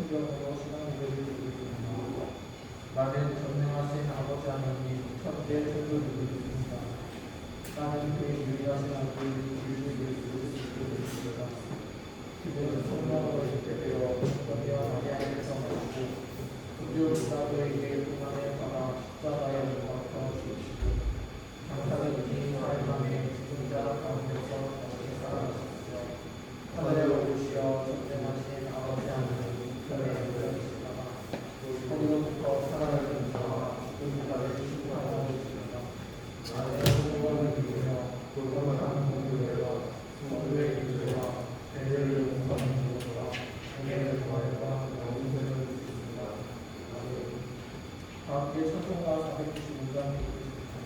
성경으로 시간 기도를 드리겠습니다. 나는 전능하신 아버지 하나님 첫째 천국을 드리겠습니다. 나는 그의 유일하신 아들 예수 그리스도를 믿습니다. 그는 성령으로 잉태되어 성령과 마리아에게서 나왔고 본디오 빌라도에게 고난을 받아 십자가에 못 박혀 죽으시고 장사를 이긴 사흘 만에 죽은 자 가운데서 다시 살아나셨으며 하늘에 오르시어 전능하신 아버지 하나님 편에 앉으시다가 하늘로부터 살아나신 자와 죽은 자를 심판하러 오시리라. 나는 성령을 믿으며 돌아가는 공교회와 성도의 교제와 죄를 용서하는 것과 은혜를 구하여가 영생을 믿습니다. 아멘. 다 함께 찬송가 495장 읽겠습니다.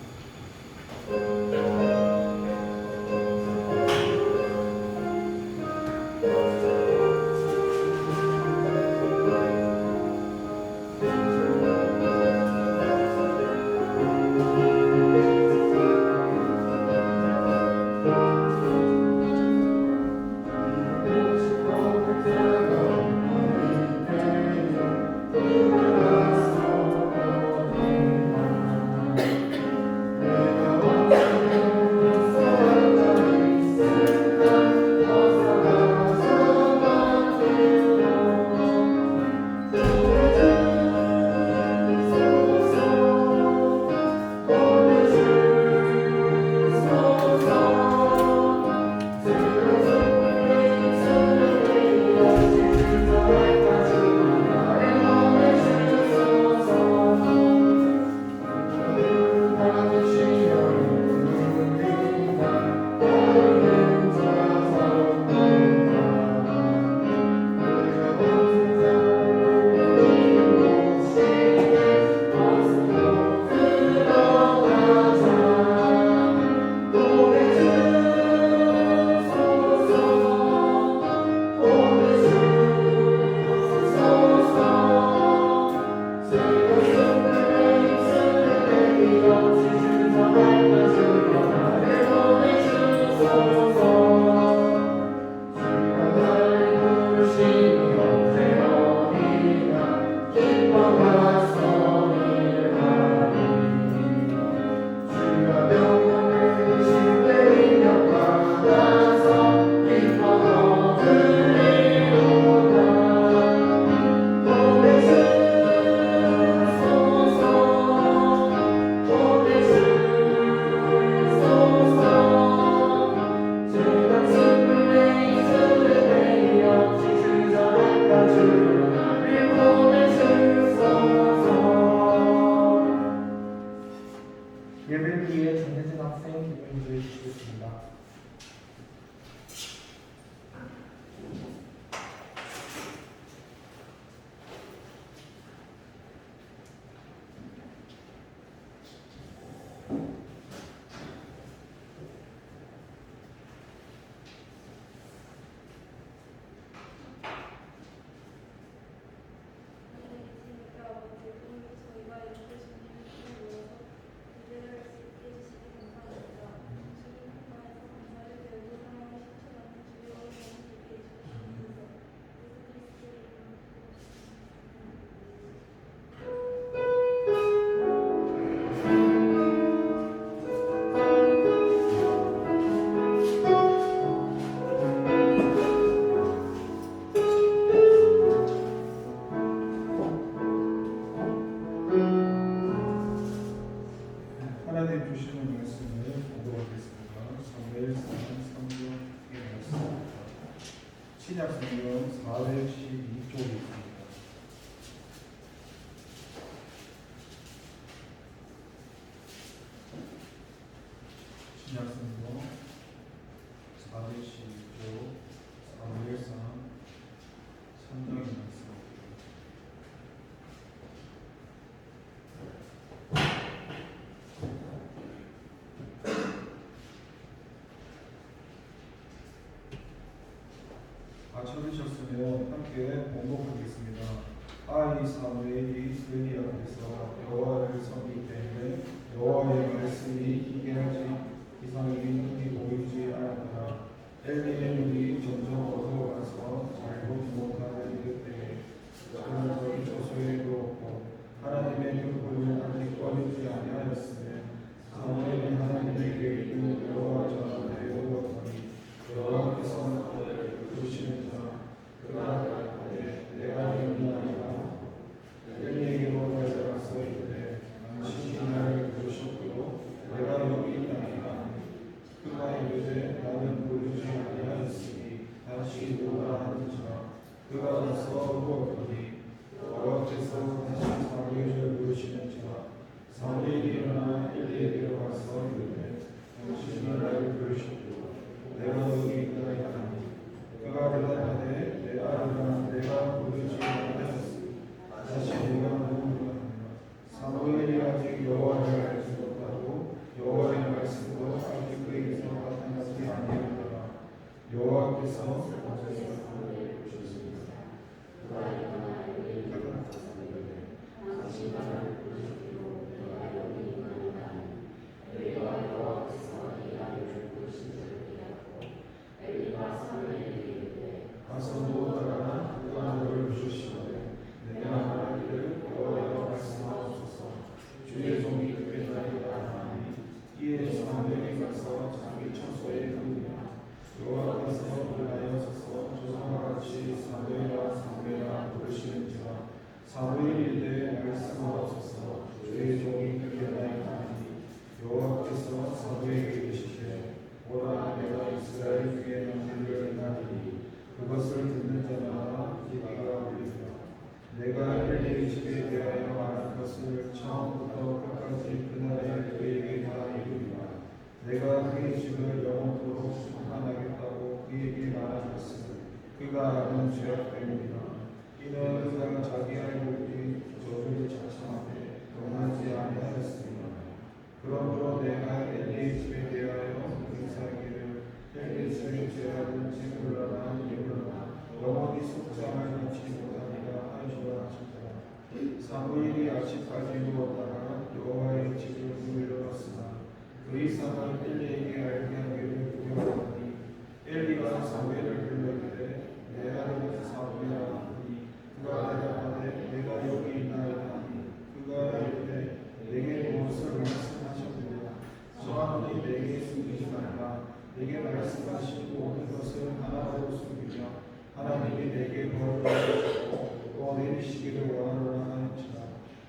예배를 위해 정해진 학생 기분을 주시겠습니다. 하나님 주시는 말씀을 보도하겠습니다. 사무엘상 3장의 말씀입니다. 신약 성경 412쪽에 있습니다. 신약 성경 412쪽 사무엘상 3장의 말씀입니다. 찾으셨으면 함께 봉독하겠습니다. 아이 사무엘이 그의 앞에서 여호와를 섬기기 때문에 여호와의 말씀이 기괴하지 이상이 눈이 보이지 않았더라. 엘리의 눈이 점점 어두워가서 잘못 못하는 이때에 여호와께서 가서도 따라 그가 너를 부르시되 내가 말하기를 여호와여 말씀하옵소서 주의 종이 그랬나이다 하니 이에 사무엘이 가서 자기 처소에 누우며 여호와께서 일어나여 서서 조상과 같이 사무엘아 부르시는지라 사무엘이 이르되 말씀하옵소서 주의 종이 그랬나이다 하니 여호와께서 사무엘에게 이르시되 보라 내가 이스라엘 중에 남들을 인하리니 그것을 듣는 자마다 귀가 울리리라. 내가 엘리의 집에 대하여 말한 것을 처음부터 끝까지 그날에 그에게 다 이루리라. 내가 그의 집을 영원토록 평안하겠다고 그에게 말한 것은 그가 아는 죄악 때문이라. 이는 그가 자기 알고 있기 저주를 자청하되 동하지 아니하였습니다. 그러므로 내가 엘리의 집에 대하여 인사하기를 엘리의 집의 죄악은 몰라나 영원히 속죄하지 못하리라 하시라 하시더라. 사무엘이 아침까지 누웠다가 여호와의 집을 일어났으나 그 이상을 엘리에게 알게 하기를 두려워하니 엘리가 사무엘을 불러이르되 내 아들 사무엘아 하니 그가 대답하되 내가 여기 있나이다 하니 그가 이르되 내게 무엇을 말씀하셨느냐 저하노니 내게 숨기지 말라 내게 말씀하신 모든 것을 하나로 숨기며 하나님이 내게 벌을 주시고 또 내리시기를 원하노라 하였지라.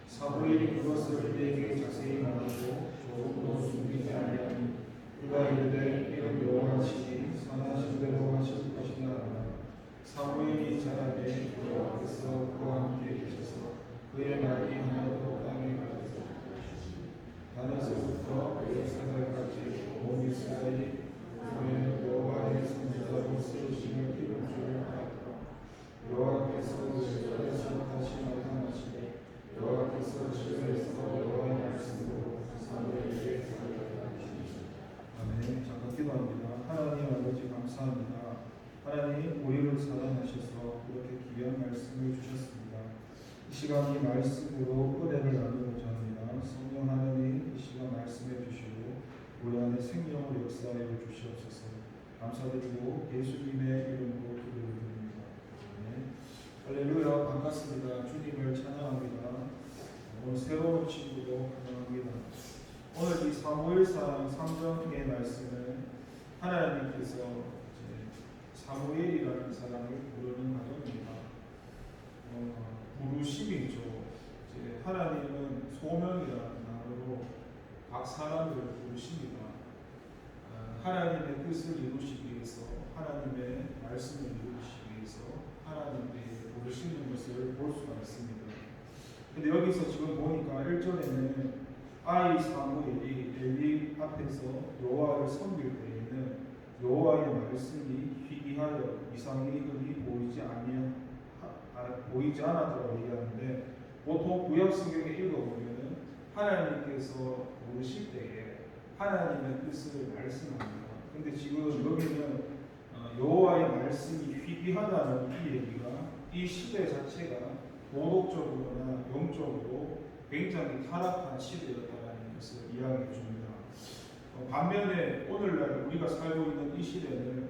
사무엘이 그것을 그에게 자세히 말하고 조금도 숨기지 아니하니 그가 이르되 이는 여호와시니 선하신 대로 하실 것이라 하나 사무엘이 자라매 여호와께서 그와 함께 계셔서 그의 말이 하나도 땅에 가지 다나서부터 예루살렘까지 온 이스라엘이 그의 여호와의 선지자로 쓰시는 기름 줄을 하였더라. 여호와께서 그에서 다시 나타나시되 여호와께서 집에서 여호와의 말씀으로 사무엘에게 가르치시니 아멘. 잠깐 기도합니다. 하나님 아버지 감사합니다. 하나님 우리를 사랑하셔서 이렇게 귀한 말씀을 주셨습니다. 이 시간 이 말씀으로 은혜를 나누고자 합니다. 성령 하나님 이 시간 말씀해 주시고 우리 안에 생명을 역사하여 주시옵소서. 감사드리고 예수님의 이름으로 기도드립니다. 할렐루야. 반갑습니다. 주님을 찬양합니다. 오늘 새로운 친구도 환영합니다. 오늘 이 사무엘상 3장의 말씀은 하나님께서 사무엘이라는 사람을 부르는 과정입니다. 부르심이죠. 하나님은 소명이라는 단어로 각 사람을 부르십니다. 하나님의 뜻을 이루시기 위해서 하나님의 말씀을 이루시기 위해서 하나님께 부르시는 것을 볼 수가 있습니다. 근데 여기서 지금 보니까 1절에는 아이 사무엘이 엘리 앞에서 여호와를 섬길 때에는 여호와의 말씀이 희귀하여 이상이 흔히 보이지 않았다고 얘기하는데 보통 구약 성경에 읽어보면은 하나님께서 부르실 때에 하나님의 뜻을 말씀합니다. 근데 지금 여기는 여호와의 말씀이 희귀하다는 이 얘기가 이 시대 자체가 도덕적으로나 영적으로 굉장히 타락한 시대였다는 것을 이야기해 줍니다. 반면에 오늘날 우리가 살고 있는 이 시대는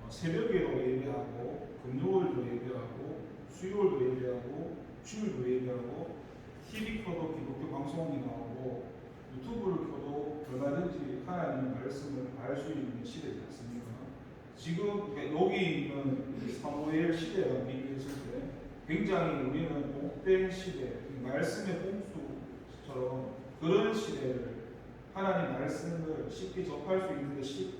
새벽에도 예배하고 금요일도 예배하고 수요일도 예배하고 주일도 예배하고 TV 켜도 기독교 방송이 나오고 유튜브를 켜도 얼마든지 하나님의 말씀을 알 수 있는 시대지 않습니까? 지금 여기 있는 사무엘 시대와 비교했을 때 굉장히 우리는 복된 시대, 말씀의 홍수처럼 그런 시대를 하나님 말씀을 쉽게 접할 수 있는데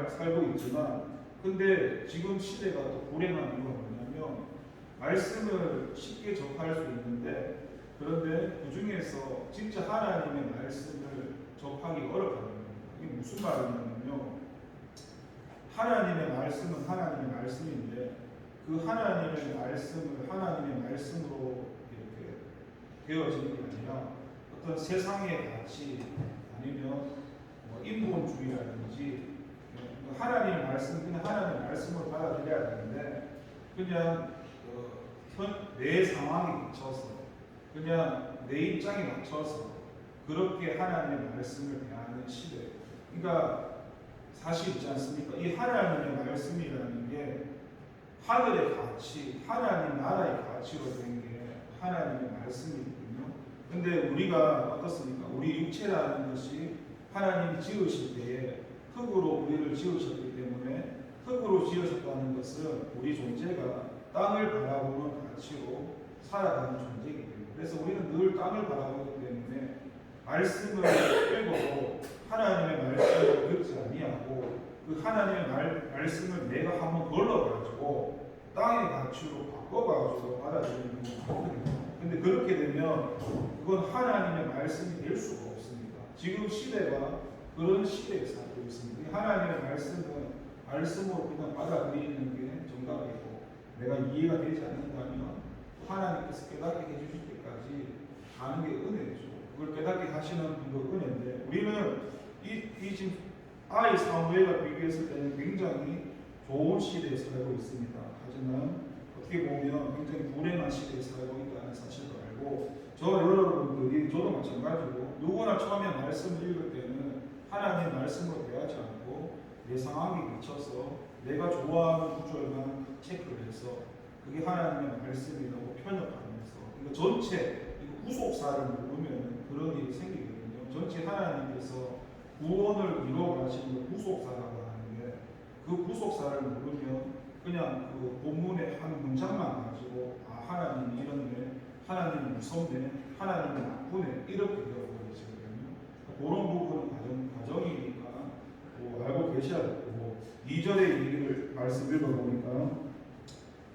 살고 있지만 근데 지금 시대가 또 불행한 이유가 뭐냐면 말씀을 쉽게 접할 수 있는데 그런데 그 중에서 진짜 하나님의 말씀을 접하기 어렵다는 겁니다. 이게 무슨 말이냐면요. 하나님의 말씀은 하나님의 말씀인데 그 하나님의 말씀을 하나님의 말씀으로 이렇게 되어지는 게 아니라 어떤 세상의 가치 아니면 인본주의라든지 하나님의 말씀, 그냥 하나님의 말씀을 받아들여야 되는데 그냥 내 상황에 맞춰서 그냥 내 입장에 맞춰서 그렇게 하나님의 말씀을 대하는 시대. 그러니까 사실 있지 않습니까? 이 하나님의 말씀이라는 게 하늘의 가치, 하나님 나라의 가치로 된 게 하나님의 말씀이거든요. 근데 우리가 어떻습니까? 우리 육체라는 것이 하나님이 지으실 때에 흙으로 우리를 지으셨기 때문에 흙으로 지으셨다는 것은 우리 존재가 땅을 바라보는 가치로 살아가는 존재이기 때문에 그래서 우리는 늘 땅을 바라보기 때문에 말씀을 읽어도 하나님의 말씀을 듣지 아니하고 그 하나님의 말씀을 내가 한번 걸러가지고 땅의 가치로 바꿔가지고 받아들이는 거거든요. 근데 그렇게 되면 그건 하나님의 말씀이 될 수가 없습니다. 지금 시대가 그런 시대에 살고 있습니다. 하나님의 말씀은 말씀으로 그냥 받아들이는 게 정답이고 내가 이해가 되지 않는다면 하나님께서 깨닫게 해주실 때까지 가는 게 은혜죠. 그걸 깨닫게 하시는 분도 은혜인데 우리는 이 지금 아이 사무엘과 비교했을 때는 굉장히 좋은 시대에 살고 있습니다. 하지만 어떻게 보면 굉장히 불행한 시대에 살고 있다는 사실을 알고 여러분들이 저도 마찬가지고 누구나 처음에 말씀을 읽을 때는 하나님의 말씀으로 대하지 않고 내 상황에 맞춰서 내가 좋아하는 구절만 체크를 해서 그게 하나님의 말씀이라고 편협하면서 그러니까 전체 후속사를 모르면 그런 일이 생기거든요. 전체 하나님께서 구원을 이루어 가시는 후속사라고 하는데 그 후속사를 모르면 그냥 그 본문의 한 문장만 가지고 하나님이 이런데 하나님이 무섭네 하나님이 나쁘네 이렇게 되어버리시거든요. 그런 부분은 과정이니까 알고 계셔야 되고 2절의 얘기를 말씀 읽어보니까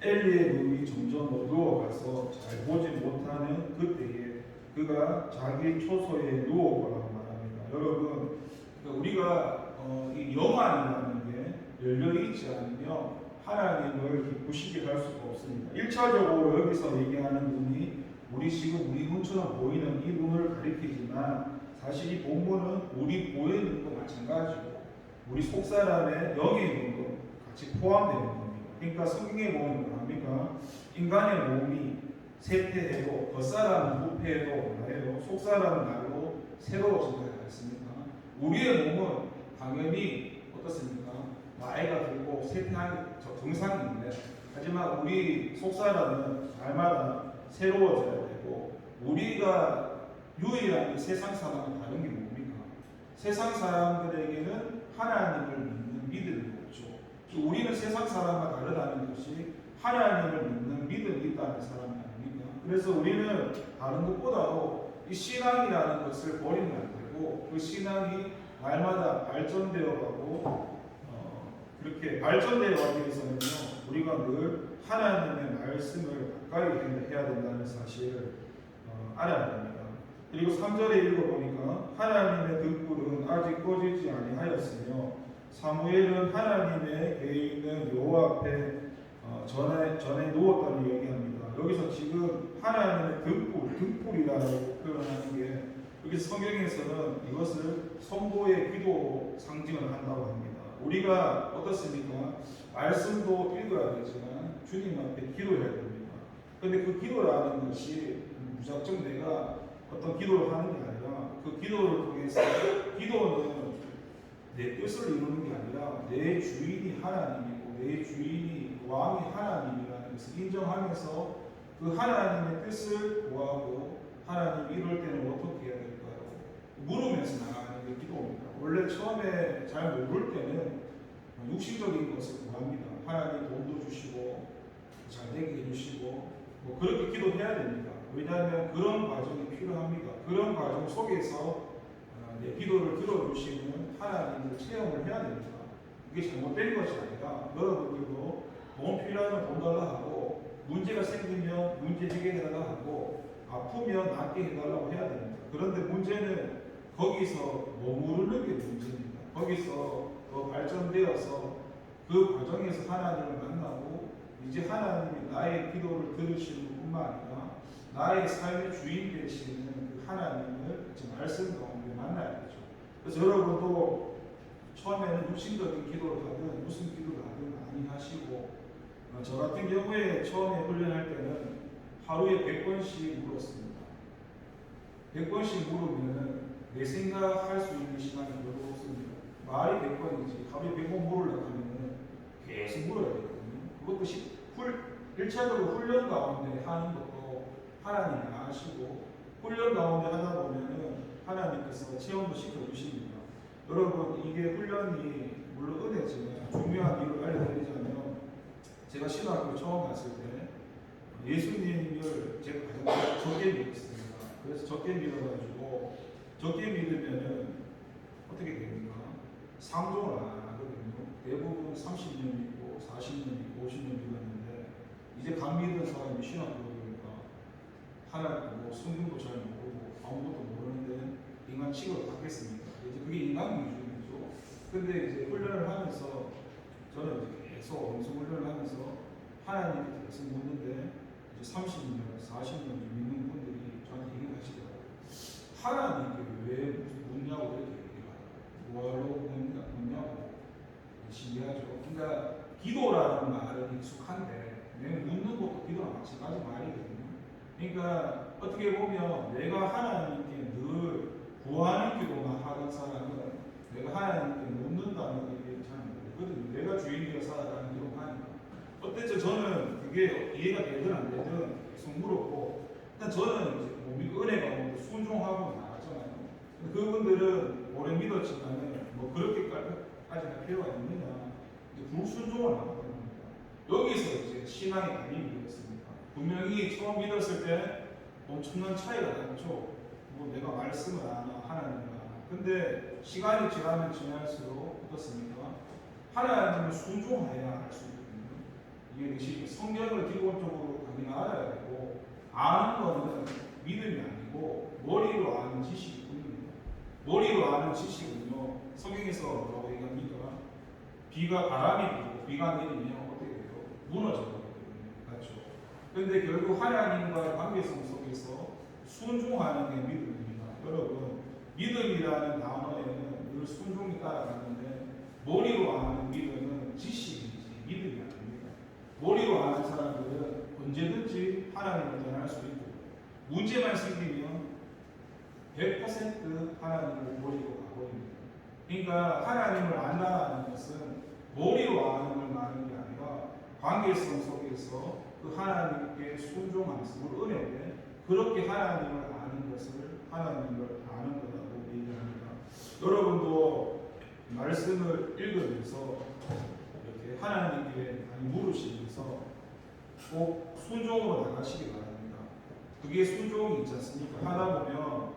엘리의 눈이 점점 어두워가서 잘 보지 못하는 그때에 그가 자기 초소에 누워보라고 말합니다. 여러분 우리가 이 영안이라는 게 열려있지 않으면 하나님을 기쁘시게 할 수가 없습니다. 1차적으로 여기서 얘기하는 눈이 우리 눈처럼 보이는 이 눈을 가리키지만 사실 이 본문은 우리 보이는 눈도 마찬가지고 우리 속사람의 영의 눈도 같이 포함되는 겁니다. 그러니까 성경에 보면 뭐합니까? 인간의 몸이 쇠퇴해도 겉사람은 부패해도 뭐예요? 속사람은 날로 새로워진다고 했습니까? 우리의 몸은 당연히 어떻습니까? 나이가 들고 쇠퇴한 정상인데 하지만 우리 속사람은 날마다 새로워져야 되고 우리가 유일한 세상 사람은 다른 게 뭡니까? 세상 사람들에게는 하나님을 믿는 믿음이 없죠. 우리는 세상 사람과 다르다는 것이 하나님을 믿는 믿음이 있다는 사람이 아닙니까? 그래서 우리는 다른 것보다도 이 신앙이라는 것을 버리면 안 되고 그 신앙이 날마다 발전되어 가고 그렇게 발전되어 가기 위해서는요 우리가 늘 하나님의 말씀을 가까이 해야 된다는 사실을 알아야 됩니다. 그리고 3절에 읽어보니까 하나님의 등불은 아직 꺼지지 아니하였으며 사무엘은 하나님의 궤에 있는 여호와 앞에 전에 누웠다고 얘기합니다. 여기서 지금 하나님의 등불이라고 표현하는 게 여기 성경에서는 이것을 성도의 기도 상징을 한다고 합니다. 우리가 어떻습니까? 말씀도 읽어야 되지만 주님 앞에 기도해야 됩니다. 그런데 그 기도라는 것이 무작정 내가 어떤 기도를 하는 게 아니라 그 기도를 통해서 기도는 내 뜻을 이루는 게 아니라 내 주인이 하나님이고 내 주인이 왕이 하나님이라는 것을 인정하면서 그 하나님의 뜻을 구하고 하나님 이럴 때는 어떻게 해야 될까요? 물으면서 나가는 게 기도입니다. 원래 처음에 잘 모를 때는 육신적인 것을 구합니다. 하나님 돈도 주시고 잘 되게 해주시고 뭐 그렇게 기도해야 됩니다. 왜냐하면 그런 과정이 필요합니다. 그런 과정 속에서 내 기도를 들어주시는 하나님을 체험을 해야 됩니다. 이게 잘못된 것이 아니라 여러분들도 돈 필요하면 돈 달라 하고 문제가 생기면 문제 해결해달라 하고 아프면 낫게 해달라고 해야 됩니다. 그런데 문제는 거기서 머무르는 게 문제입니다. 거기서 더 발전되어서 그 과정에서 하나님을 만나고 이제 하나님이 나의 기도를 들으시는 뿐만 아니라 나의 삶의 주인 되시는 그 하나님을 지금 말씀 가운데 만나야 되죠. 그래서 여러분도 처음에는 육신적인 기도를 하든 무슨 기도를 하든 많이 하시고 저 같은 경우에 처음에 훈련할 때는 하루에 100번씩 물었습니다. 100번씩 물으면 내 생각할 수 있는 시간이 별로 없습니다. 말이 100번이지 하루에 100번 물으려고 하면 계속 물어야 되거든요. 그것도 1차적으로 훈련 가운데 하는 것도 하나님이 아시고 훈련 가운데 하다 보면은 하나님께서 체험도 시켜주십니다. 여러분 이게 훈련이 물론 은혜지만 중요한 이유를 알려드리자면 제가 신학교 처음 갔을 때 예수님을 제가 가장 적게 믿었습니다. 그래서 적게 믿어가지고 적게 믿으면은 어떻게 됩니까? 상종을 안 하거든요. 대부분 30년 믿고 40년 믿고 50년 믿었는데 이제 감 믿은 사람이 신학교 오니까 하나 뭐 성경도 잘 모르고 아무것도 모르는데 인간 취급을 받겠습니까? 이제 그게 인간 기준이죠. 근데 이제 훈련을 하면서 저는 이제 계속 원수 훈련을 하면서 하나님께 계속 묻는데 이제 30년, 40년 믿는 분들이 저한테 얘기를 하시더라고요. 하나님께 왜 묻냐고 이렇게 얘기하더라고요. 뭐하러 묻냐고 신기하죠. 그러니까 기도라는 말은 익숙한데 내가 묻는 것도 기도랑 마찬가지 말이거든요. 그러니까 어떻게 보면 내가 하나님께 늘 구하는 기도만 하던 사람은 내가 하나님께 묻는다는 얘기를 잘 모르거든요. 내가 주인이라 살아가는 기도하니까. 어땠죠? 저는 그게 이해가 되든 안 되든 계속 물었고 일단 저는 이제 은혜가 뭐 순종하고 나왔잖아요. 그분들은 오래 믿었지만은 뭐 그렇게까지 할 필요가 있느냐. 불순종을 하는 겁니다. 여기서 이제 신앙이 많이 믿었습니다. 분명히 처음 믿었을 때 엄청난 차이가 났죠. 뭐 내가 말씀을 아나 하나님을 아나. 근데 시간이 지나면 지날수록 어떻습니까? 하나님을 순종해야 할 수 있거든요. 이게 성경을 기본적으로 당연히 알아야 되고 아는 거는 믿음이 아니고 머리로 아는 지식이 뿐입니다. 머리로 아는 지식은요. 성경에서 뭐라고 얘기합니까? 비가 바람이 불고 비가 내리면 어떻게 돼요? 무너져 버리거든요. 그렇죠? 근데 결국 하나님과의 관계성 속에서 순종하는 게 믿음입니다. 여러분 믿음이라는 단어에는 늘 순종이 따라가는데 머리로 아는 믿음은 지식이지 믿음이 아닙니다. 머리로 아는 사람들은 언제든지 하나님을 전할 수 있고 문제만 생기면 100% 하나님을 머리로 가버립니다. 그러니까 하나님을 안다는 것은 머리로 아는 걸 말하는 게 아니라 관계성 속에서 그 하나님께 순종하면서 우리 은혜에 그렇게 하나님을 아는 것을 하나님을 아는 거라고 얘기합니다. 여러분도 말씀을 읽으면서 이렇게 하나님께 많이 물으시면서 꼭 순종으로 나가시기 바랍니다. 그게 순종이 있지 않습니까? 하다 보면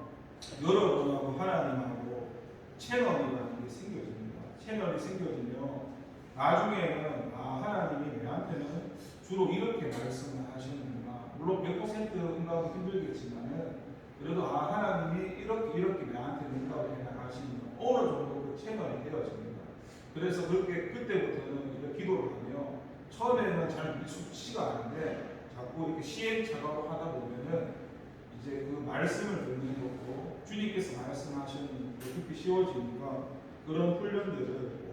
여러분하고 하나님하고 채널이라는 게 생겨집니다. 채널이 생겨지면 나중에는 하나님이 내한테는 주로 이렇게 말씀을 하시는구나. 물론 100% 응답은 힘들겠지만은 그래도 하나님이 이렇게 내한테 응답을 해나가시니까 어느 정도 그 채널이 되어집니다. 그래서 그렇게 그때부터는 이렇게 기도를 하며 처음에는 잘 익숙치가 않은데 자꾸 이렇게 시행착오를 하다 보면은 이제 그 말씀을 듣는 것도 주님께서 말씀하시는 게 그렇게 쉬워지니까 그런 훈련들을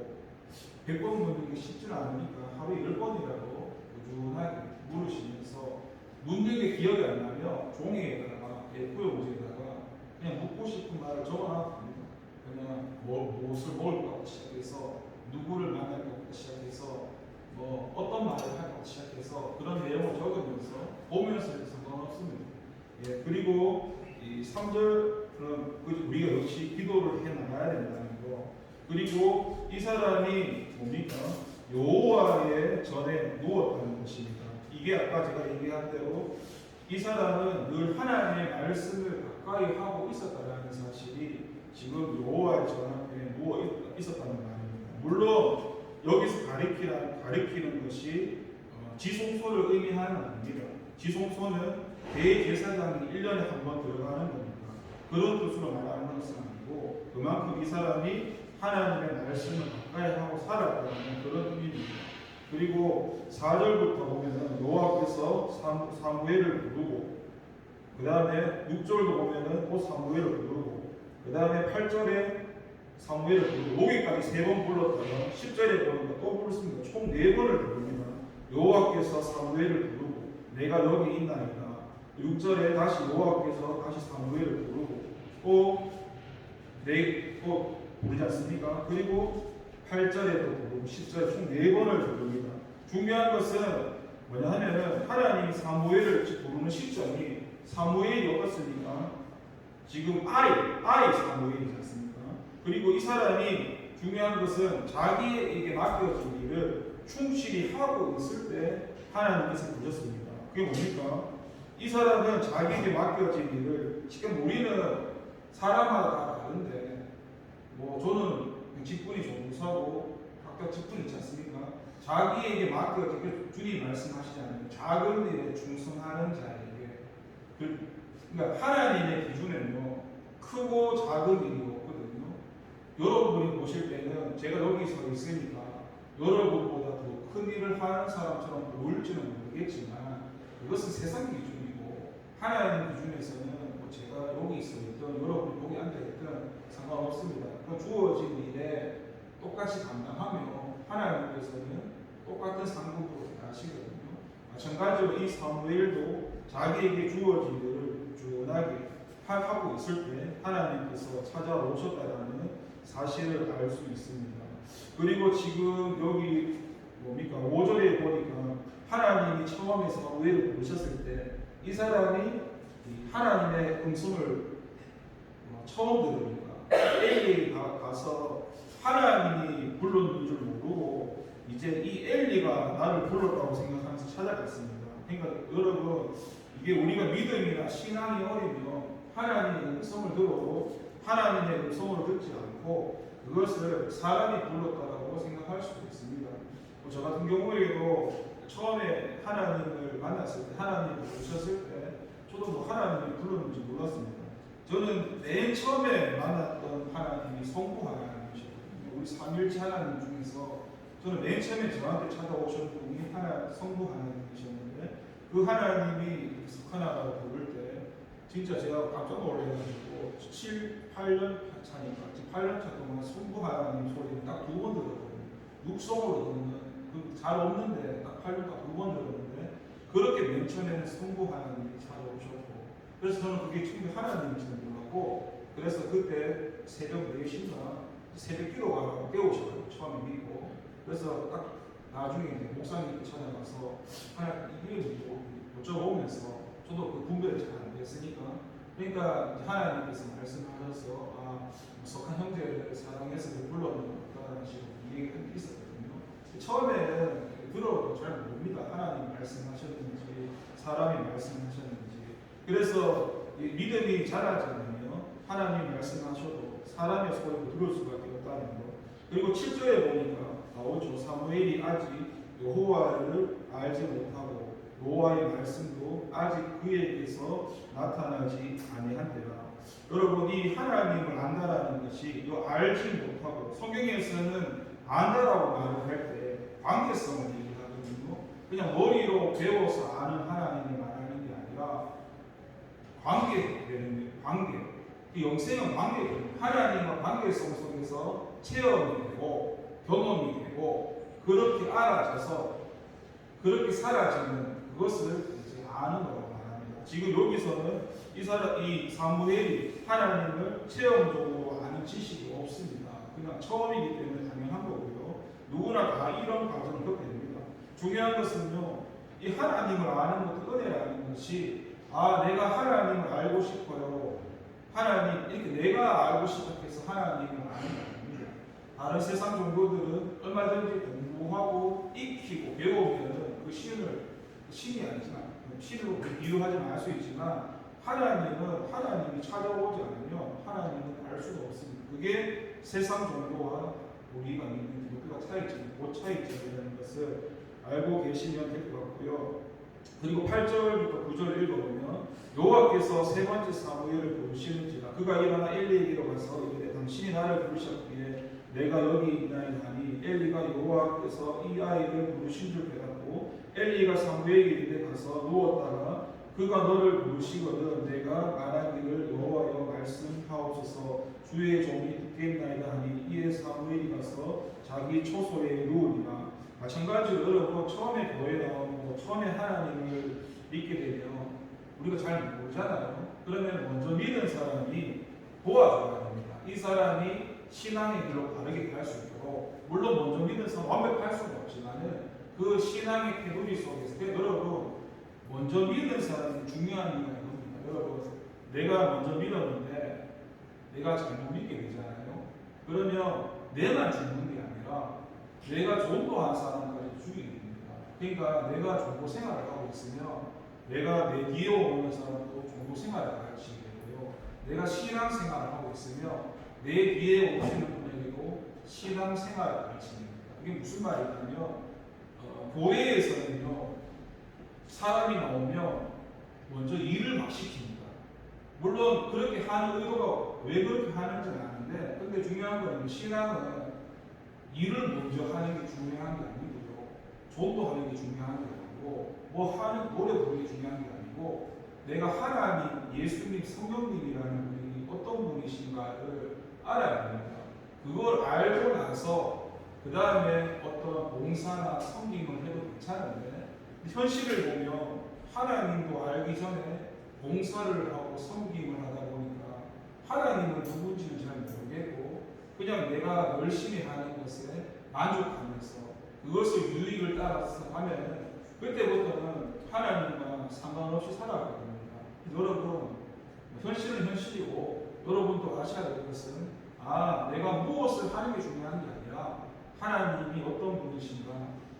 100번 묻는 게 쉽지는 않으니까 하루에 10번이라도 꾸준하게 물으시면서 묻는 게 기억이 안 나면 종이에다가 A4 용지에다가 그냥 묻고 싶은 말을 적어놔둡니다. 그냥 무엇을 먹을 것부터 시작해서 누구를 만날 것부터 시작해서 뭐 어떤 말을 할 것부터 시작해서 그런 내용을 적으면서 보면서 해도 상관없습니다. 예, 그리고 이 3절 우리가 역시 기도를 해 나가야 된다는 거. 그리고 이 사람이 뭡니까? 여호와의 전에 누웠다는 것입니다. 이게 아까 제가 얘기한 대로 이 사람은 늘 하나님의 말씀을 가까이 하고 있었다는 사실이 지금 여호와의 전 앞에 누워 있었다는 말입니다. 물론 여기서 가리키는 것이 지성소를 의미하는 아닙니다. 지성소는 대제사장이 1년에 한 번 들어가는 겁니다. 그런 뜻으로 말하는 것은 아니고 그만큼 이 사람이 하나님의 말씀을 가까이 하고 살았다는 그런 의미입니다. 그리고 4절부터 보면은 여호와께서 사무엘을 부르고 그 다음에 6절도 보면은 또 사무엘을 부르고 그 다음에 8절에 사무엘을 부르고 여기까지 3번 불렀다가 10절에 보니까 또 부르습니다. 총 4번을 부릅니다. 여호와께서 사무엘을 부르고 내가 여기 있나이다. 6절에 다시 여호와께서 다시 사무엘을 부르고 또 부르지 않습니까? 그리고 8절에도 부르고 10절에 총 4번을 부릅니다. 중요한 것은 뭐냐 하면은 하나님이 사무엘을 부르는 시점이 사무엘이 어떻습니까? 지금 아이 사무엘이지 않습니까? 그리고 이 사람이 중요한 것은 자기에게 맡겨진 일을 충실히 하고 있을 때 하나님께서 부르셨습니다. 그게 뭡니까? 이 사람은 자기에게 맡겨진 일을 지금 우리는 사람마다 다 다른데 저는 직분이 종사고 각각 직분이 있지 않습니까? 자기에게 맡겨진 주님 말씀하시잖아요. 작은 일에 충성하는 자에게 그러니까 하나님의 기준에는요 크고 작은 일이 없거든요. 여러분이 보실 때는 제가 여기 서 있으니까 여러분보다 더 큰 일을 하는 사람처럼 보일지는 모르겠지만 그것은 세상 기준이고 하나님 기준에서는 제가 여기 있어 있든 여러분이 여기 앉아 있든 상관없습니다. 주어진 일에 똑같이 감당하며 하나님께서는 똑같은 상급으로 대하시거든요. 마찬가지로 이 사무엘도 자기에게 주어진 일을 준하게 하고 있을 때 하나님께서 찾아오셨다는 사실을 알 수 있습니다. 그리고 지금 여기 5절에 보니까 하나님이 처음에 사무엘을 부르셨을 때 이 사람이 하나님의 음성을 처음 들으니까 엘리에 가서 하나님이 불렀는 줄 모르고 이제 이 엘리가 나를 불렀다고 생각하면서 찾아갔습니다. 그러니까 여러분 이게 우리가 믿음이나 신앙이 어리면 하나님의 음성을 들어도 하나님의 음성을 듣지 않고 그것을 사람이 불렀다고 생각할 수도 있습니다. 저 같은 경우에도 처음에 하나님을 만났을 때 하나님을 부르셨을 때 저도 하나님이 불렀는지 몰랐습니다. 저는 맨 처음에 만났던 하나님이 성부 하나님이셨거든요. 우리 삼일째 하나님 중에서 저는 맨 처음에 저한테 찾아오신 분이 성부 하나님이셨는데 그 하나님이 석하나라고 부를 때 진짜 제가 깜짝 놀라가지고 7, 8년 차니까 8년 차 동안 성부 하나님 소리를 딱 2번 들었거든요. 육성으로 듣는 잘 없는데 딱 8년 딱 2번 들었는데 그렇게 맨 처음에는 성부 하나님이 찾아오셨고 그래서 저는 그게 지금 하나님인지는 몰랐고 그래서 그때 새벽 4시인가 새벽 기도가 깨우셔가지고 처음에 믿고 그래서 딱 나중에 목사님께 찾아가서 이게 여쭤보면서 저도 그 분별이 잘 안 됐으니까 그러니까 하나님께서 말씀하셔서 석한 형제를 사랑해서 불러놓는다는 식으로 얘기가 있었거든요. 처음에는 들어도 잘 모릅니다. 하나님 말씀하셨는지 사람이 말씀하셨는지 그래서 믿음이 자라지 않으면 하나님 말씀하셔도 사람의 소리를 들을 수밖에 없다는 거. 그리고 7절에 보니까 나오죠. 사무엘이 아직 여호와를 알지 못하고 여호와의 말씀도 아직 그에게서 나타나지 아니한데라. 여러분 이 하나님을 안다라는 것이 알지 못하고 성경에서는 안다라고 말을 할 때 관계성을 얘기하거든요. 그냥 머리로 배워서 아는 하나님이 말하는 게 아니라 관계되는 관계. 그 영생은 관계거든요. 하나님과 관계성 속에서 체험이 되고 경험이 되고 그렇게 알아져서 그렇게 사라지는 그것을 이제 아는 거라고 말합니다. 지금 여기서는 이 사무엘이 하나님을 체험적으로 아는 지식이 없습니다. 그냥 처음이기 때문에 당연한 거고요. 누구나 다 이런 과정을 겪게 됩니다. 중요한 것은요, 이 하나님을 아는 것도 은혜라는 것이 내가 하나님을 알고 싶어요. 하나님 이렇게 내가 알고 싶어 해서 하나님을 아는 게 아닙니다. 다른 세상 종교들은 얼마든지 공부하고 익히고 배우면 그 신이 아니지만 신으로 비유하지 말 수 있지만 하나님이 찾아오지 않으면 하나님은 알 수가 없습니다. 그게 세상 종교와 우리가 믿는 기독교가 차이점이라는 것을 알고 계시면 될 것 같고요. 그리고 8절부터 9절 읽어보면 여호와께서 세 번째 사무엘을 부르시는지라 그가 일어나 엘리에게로 가서 이르되 당신이 나를 부르셨기에 내가 여기 있나이다 하니 엘리가 여호와께서 이 아이를 부르신 줄 깨닫고 엘리가 사무엘에게 이르되 가서 누웠다가 그가 너를 부르시거든 내가 말하기를 여호와여 말씀하옵소서 주의 종이 듣겠나이다 하니 이에 사무엘이 가서 자기 초소에 누우니라. 마찬가지로 여러분 처음에 교회 나오고 처음에 하나님을 믿게 되면 우리가 잘 모르잖아요. 그러면 먼저 믿은 사람이 도와줘야 됩니다. 이 사람이 신앙의 길로 바르게 갈 수 있도록 물론 먼저 믿은 사람 완벽할 수는 없지만은 그 신앙의 태도리 속에서 여러분 먼저 믿은 사람이 중요한 이유가 이겁니다. 여러분 내가 먼저 믿었는데 내가 잘못 믿게 되잖아요. 그러면 내만 죽는 게 아니라 내가 전도한 사람까지 죽이게 됩니다. 그러니까 내가 전도 생활을 하고 있으면 내가 내 뒤에 오는 사람도 전도 생활을 가르치게 되고요. 내가 신앙 생활을 하고 있으면 내 뒤에 오시는 분에게도 신앙 생활을 가르치게 됩니다. 이게 무슨 말이냐면 교회에서는요 사람이 나오면 먼저 일을 막 시킵니다. 물론 그렇게 하는 의도가 왜 그렇게 하는지는 아는데 근데 중요한 건 신앙은 일을 먼저 하는 게 중요한 게 아니고요. 전도하는 게 중요한 게 아니고 뭐 하는 노래 부르는 게 중요한 게 아니고 내가 하나님, 예수님, 성령님이라는 분이 어떤 분이신가를 알아야 됩니다. 그걸 알고 나서 그 다음에 어떤 봉사나 섬김을 해도 괜찮은데 현실을 보면 하나님도 알기 전에 봉사를 하고 섬김을 하다 보니까 하나님은 누군지는 잘 모르겠고 그냥 내가 열심히 하는 것에 만족하면서 그것을 유익을 따라서 하면 그때부터는 하나님과 상관없이 살아가게 됩니다. 여러분 현실은 현실이고 여러분도 아셔야 될 것은 내가 무엇을 하는 게 중요한 게 아니라 하나님이 어떤 분이신가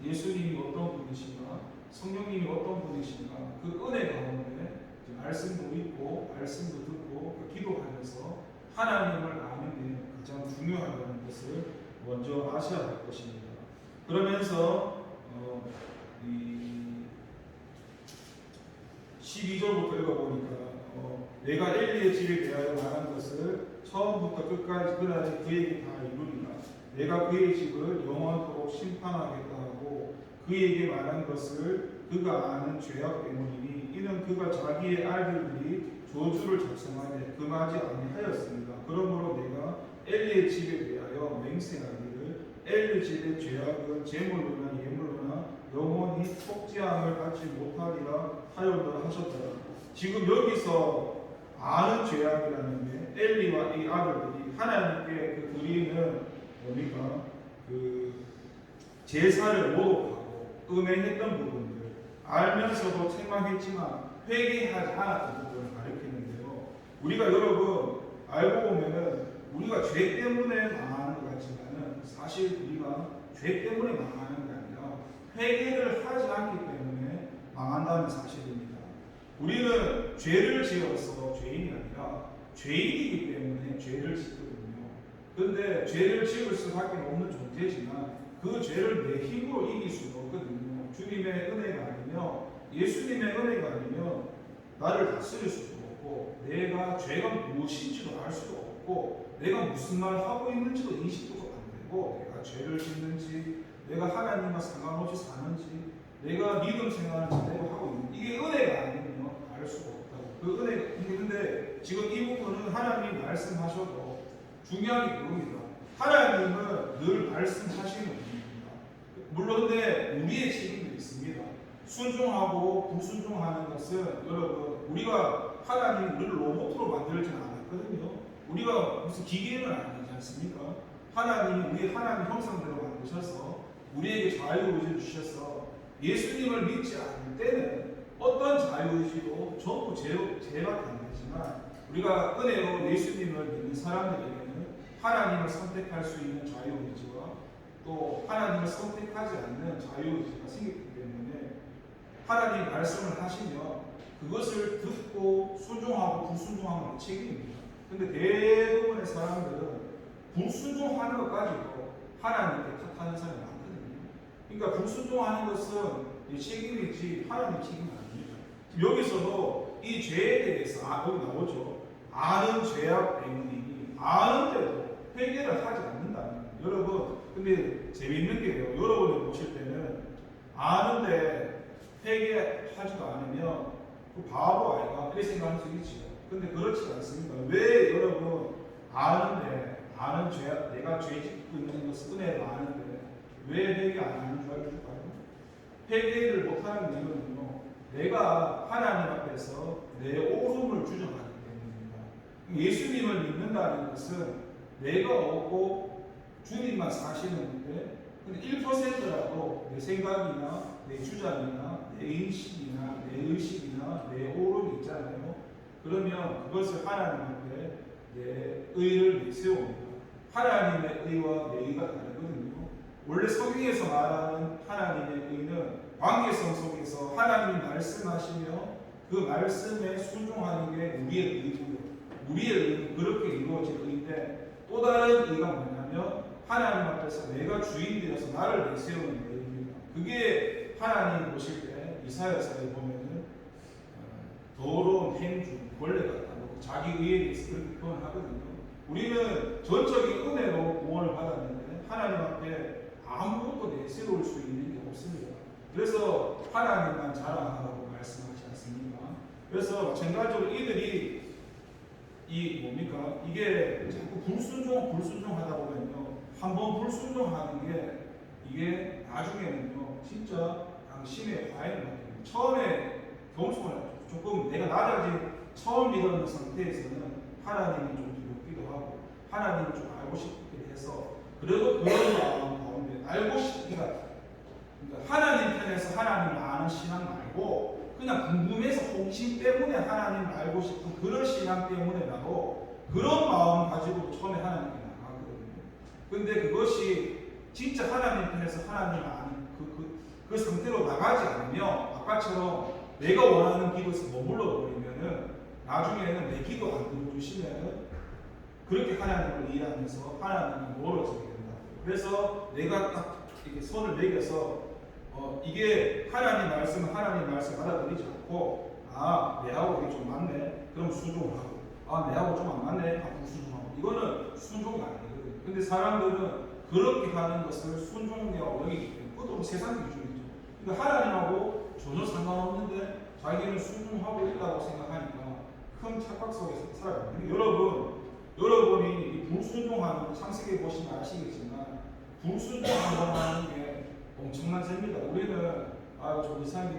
예수님이 어떤 분이신가 성령님이 어떤 분이신가 그 은혜 가운데 말씀도 읽고 말씀도 듣고 기도하면서 하나님을 아는 게 가장 중요하다는 것을 먼저 아셔야 할 것입니다. 그러면서 이 12절부터 읽어보니까 내가 엘리의 집에 대하여 말한 것을 처음부터 끝까지 그날에 그에게 다 이루리라. 내가 그의 집을 영원토록 심판하겠다 하고 그에게 말한 것을 그가 아는 죄악 때문이니 이는 그가 자기의 아들들이 저주를 작성하되 금하지 아니하였습니다. 그러므로 내가 엘리의 집에 대하여 맹세하기를 엘리 집의 죄악은 제물로나 예물로나 영원히 속죄함을 받지 못하리라 하였다 하셨더라. 지금 여기서 아는 죄악이라는 게 엘리와 이 아들들이 하나님께 그 드리는 뭡니까? 그 제사를 모독하고 음행했던 부분들 알면서도 책망했지만 회개하지 않았던 부분을 가리키는데요. 우리가 여러분 알고 보면은 우리가 죄 때문에 망하는 것 같지만은 사실 우리가 죄 때문에 망하는 게 아니라 회개를 하지 않기 때문에 망한다는 사실입니다. 우리는 죄를 지어서 죄인이 아니라 죄인이기 때문에 죄를 짓거든요. 그런데 죄를 지을 수밖에 없는 존재지만 그 죄를 내 힘으로 이길 수가 없거든요. 주님의 은혜가 아니면 예수님의 은혜가 아니면 나를 다스릴 수도 없고 내가 죄가 무엇인지도 알 수도 없고 내가 무슨 말을 하고 있는지도 인식도 안 되고 내가 죄를 짓는지 내가 하나님과 상관없이 사는지 내가 믿음 생활을 제대로 하고 있는지 이게 은혜가 아니면 알 수가 없다고. 그 은혜 근데 지금 이 부분은 하나님 말씀하셔도 중요한 게 그겁니다. 하나님은 늘 말씀하시는 분입니다. 물론 근데 우리의 책임도 있습니다. 순종하고 불순종하는 것은 여러분 우리가 하나님 우리를 로봇으로 만들지는 않았거든요. 우리가 무슨 기계는 아니지 않습니까? 하나님이 우리 하나님 형상대로 만드셔서 우리에게 자유의지를 주셔서 예수님을 믿지 않을 때는 어떤 자유의지도 전부 죄밖에 안 되지만 우리가 은혜로 예수님을 믿는 사람들에게는 하나님을 선택할 수 있는 자유의지와 또 하나님을 선택하지 않는 자유의지가 생기기 때문에 하나님 말씀을 하시면 그것을 듣고 순종하고 불순종하는 게 책임입니다. 근데 대부분의 사람들은 불순종하는 것까지도 하나님께 탓하는 사람이 많거든요. 그러니까 불순종하는 것은 책임이지 하나님의 책임은 아닙니다. 지금 여기서도 이 죄에 대해서 여기 나오죠. 아는 죄악 때문이니 아는데도 회개를 하지 않는다는 거예요. 여러분 근데 재미있는 게요. 여러분이 보실 때는 아는데 회개하지도 않으면 그 바보 아이가 그렇게 생각할 수 있죠. 근데 그렇지 않습니다. 왜 여러분 아는 죄, 내가 죄 짓고 있는 것을 은혜로 아는데 왜 회개 안 하는 줄 알까요? 회개를 못하는 이유는요, 내가 하나님 앞에서 내 옳음을 주장하기 때문입니다. 예수님을 믿는다는 것은 내가 없고 주님만 사시는데, 근데 1%라도 내 생각이나 내 주장이나 내 인식이나 내 의식이나 내 옳음이 있잖아요. 그러면 그것을 하나님 앞에 내 의를 내세웁니다. 하나님의 의와 내 의가 다르거든요. 원래 성경에서 말하는 하나님의 의는 관계성 속에서 하나님이 말씀하시며 그 말씀에 순종하는 게 우리의 의고요. 우리의 의는 그렇게 이루어질 의인데, 또 다른 의가 뭐냐면 하나님 앞에서 내가 주인 되어서 나를 내세우는 의입니다. 그게 하나님 보실 때 이사야서에 보면은 더러운 행주, 벌레 같다고 자기 의에 대해서 그렇게 표현하거든요. 우리는 전적인 은혜로 구원을 받았는데 하나님 앞에 아무것도 내세울 수 있는 게 없습니다. 그래서 하나님만 자랑하라고 말씀하지 않습니까? 그래서 마찬가지로 이들이 이게 자꾸 불순종하다 보면요, 한번 불순종하는 게 이게 나중에는요 진짜 당신의 과잉을 맡게 됩니다. 처음에 겸손을 조금 내가 낮아진 처음 믿었는 상태에서는 하나님이 좀 두렵기도 하고 하나님을 좀 알고 싶기도 해서, 그래도 그런 마음 가운데 알고 싶기가, 그러니까 하나님 편에서 하나님을 아는 신앙 말고 그냥 궁금해서 호기심 때문에 하나님을 알고 싶은 그런 신앙 때문에라도 그런 마음 가지고 처음에 하나님께 나가거든요. 근데 그것이 진짜 하나님 편에서 하나님을 아는 그 상태로 나가지 않으면 아까처럼 내가 원하는 기도에서 머물러 버리면은 나중에는 내 기도 안 들어주시면은 그렇게 하나님을 이해하면서 하나님이 멀어지게 된다. 그래서 내가 딱 이렇게 손을 매겨서 이게 하나님 말씀 받아들이지 않고, 내하고 이게 좀 맞네, 그럼 순종을 하고, 내하고 좀 안 맞네, 불순종하고, 이거는 순종이 아니거든요. 근데 사람들은 그렇게 하는 것을 순종이라고 여기기 때문에 그것도 세상 기준이죠. 그러니까 하나님하고 전혀 상관없는데 자기는 순종하고 있다고 생각하니까 큰 착각 속에서 살아갑니다. 여러분이 이 불순종하는, 창세기 보시면 아시겠지만 불순종 한번 하는 게 엄청난 죄입니다. 우리는 저 이상이